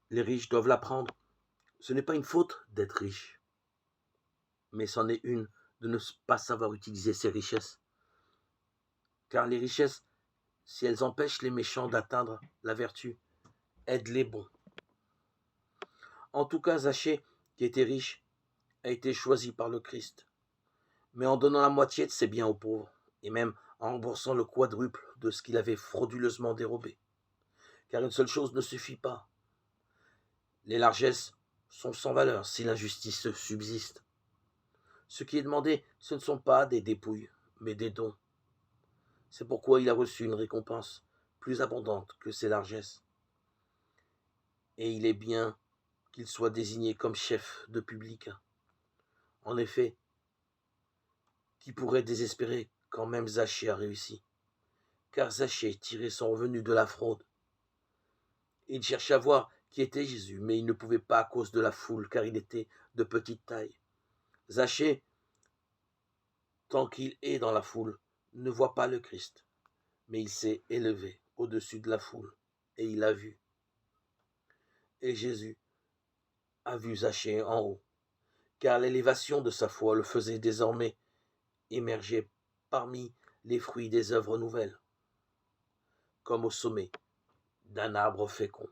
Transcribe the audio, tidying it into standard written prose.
Les riches doivent l'apprendre. Ce n'est pas une faute d'être riche, mais c'en est une de ne pas savoir utiliser ses richesses. Car les richesses, si elles empêchent les méchants d'atteindre la vertu, aident les bons. En tout cas, Zachée, qui était riche, a été choisi par le Christ, mais en donnant la moitié de ses biens aux pauvres, et même en remboursant le quadruple de ce qu'il avait frauduleusement dérobé. Car une seule chose ne suffit pas. Les largesses sont sans valeur si l'injustice subsiste. Ce qui est demandé, ce ne sont pas des dépouilles, mais des dons. C'est pourquoi il a reçu une récompense plus abondante que ses largesses. Et il est bien qu'il soit désigné comme chef de publicain. En effet, qui pourrait désespérer quand même Zachée a réussi? Car Zachée tirait son revenu de la fraude. Il cherchait à voir qui était Jésus, mais il ne pouvait pas à cause de la foule, car il était de petite taille. Zachée, tant qu'il est dans la foule, ne voit pas le Christ, mais il s'est élevé au-dessus de la foule, et il l'a vu. Et Jésus a vu Zachée en haut, car l'élévation de sa foi le faisait désormais émerger parmi les fruits des œuvres nouvelles, comme au sommet d'un arbre fécond.